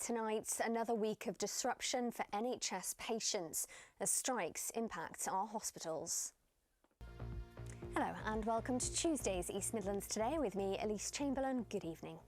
tonight, another week of disruption for NHS patients as strikes impact our hospitals. Hello and welcome to Tuesday's East Midlands Today with me, Ellie Chamberlain. Good evening.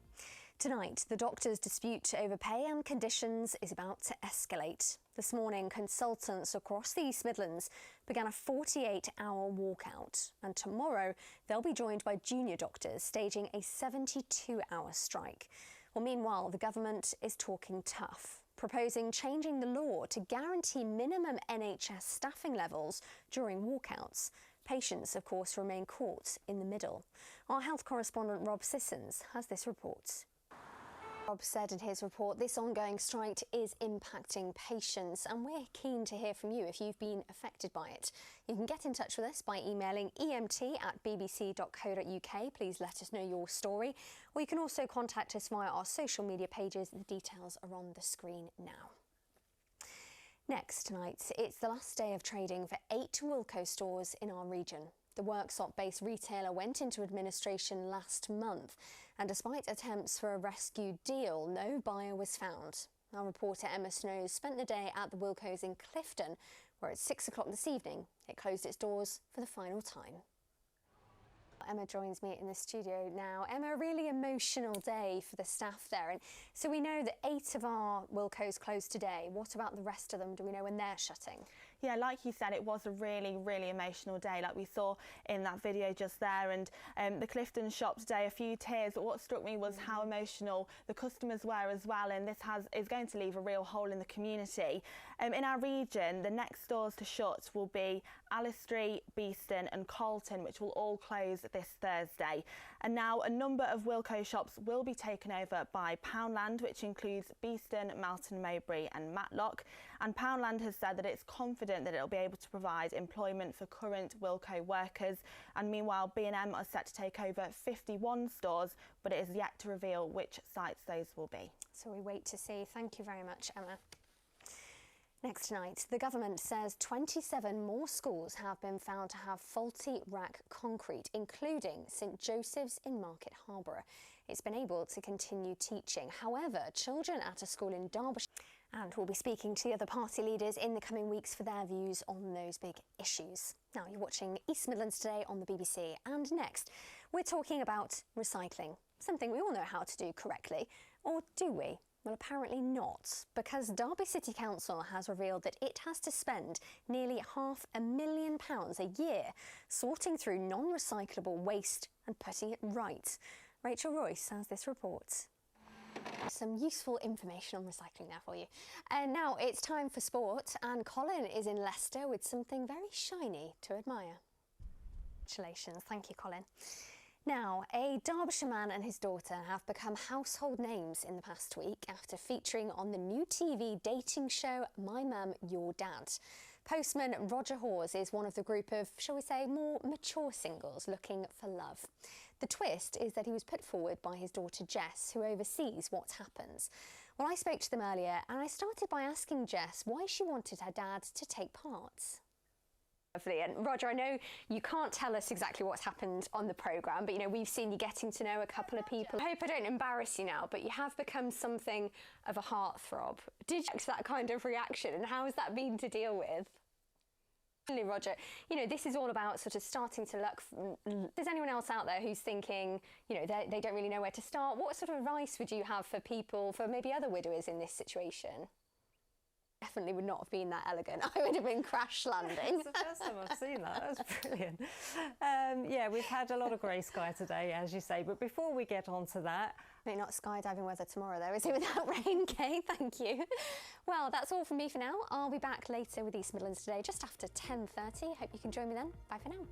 Tonight, the doctors' dispute over pay and conditions is about to escalate. This morning, consultants across the East Midlands began a 48-hour walkout, and tomorrow they'll be joined by junior doctors staging a 72-hour strike. Well, meanwhile, the government is talking tough, proposing changing the law to guarantee minimum NHS staffing levels during walkouts. Patients, of course, remain caught in the middle. Our health correspondent Rob Sissons has this report. Rob said in his report this ongoing strike is impacting patients, and we're keen to hear from you if you've been affected by it. You can get in touch with us by emailing emt@bbc.co.uk. Please let us know your story, or you can also contact us via our social media pages. The details are on the screen now. Next tonight, it's the last day of trading for 8 Wilko stores in our region. The Worksop-based retailer went into administration last month, and despite attempts for a rescue deal, no buyer was found. Our reporter Emma Snows spent the day at the Wilko's in Clifton, where at 6 o'clock this evening it closed its doors for the final time. Emma joins me in the studio now. Emma, a really emotional day for the staff there. And so we know that 8 of our Wilko's closed today. What about the rest of them? Do we know when they're shutting? Yeah, like you said, it was a really, really emotional day, like we saw in that video just there. And the Clifton shop today, a few tears. But what struck me was how emotional the customers were as well. And this is going to leave a real hole in the community. In our region, the next stores to shut will be Alistair, Beeston and Carlton, which will all close this Thursday. And now a number of Wilko shops will be taken over by Poundland, which includes Beeston, Melton Mowbray and Matlock. And Poundland has said that it's confident that it'll be able to provide employment for current Wilko workers. And meanwhile, B&M are set to take over 51 stores, but it is yet to reveal which sites those will be. So we wait to see. Thank you very much, Emma. Next tonight, the government says 27 more schools have been found to have faulty rack concrete, including St Joseph's in Market Harborough. It's been able to continue teaching. However, children at a school in Derbyshire, and we'll be speaking to the other party leaders in the coming weeks for their views on those big issues. Now, you're watching East Midlands Today on the BBC, and next, we're talking about recycling, something we all know how to do correctly, or do we? Well, apparently not, because Derby City Council has revealed that it has to spend nearly £500,000 a year sorting through non-recyclable waste and putting it right. Rachel Royce has this report. Some useful information on recycling there for you. And now it's time for sport, and Colin is in Leicester with something very shiny to admire. Congratulations. Thank you, Colin. Now, a Derbyshire man and his daughter have become household names in the past week after featuring on the new TV dating show My Mum, Your Dad. Postman Roger Hawes is one of the group of, shall we say, more mature singles looking for love. The twist is that he was put forward by his daughter Jess, who oversees what happens. Well, I spoke to them earlier and I started by asking Jess why she wanted her dad to take part. And Roger, I know you can't tell us exactly what's happened on the programme, but you know, we've seen you getting to know a couple of people. I hope I don't embarrass you now, but you have become something of a heartthrob. Did you expect that kind of reaction, and how has that been to deal with? Roger, you know, this is all about sort of starting to look. If there's anyone else out there who's thinking, you know, they don't really know where to start, what sort of advice would you have for people, for maybe other widowers in this situation? Definitely would not have been that elegant. I would have been crash landing. It's the first time I've seen that. That was brilliant. Yeah, we've had a lot of grey sky today, as you say. But before we get on to that... Maybe not skydiving weather tomorrow, though, is it, without rain, Kay? Thank you. Well, that's all from me for now. I'll be back later with East Midlands Today, just after 10:30. Hope you can join me then. Bye for now.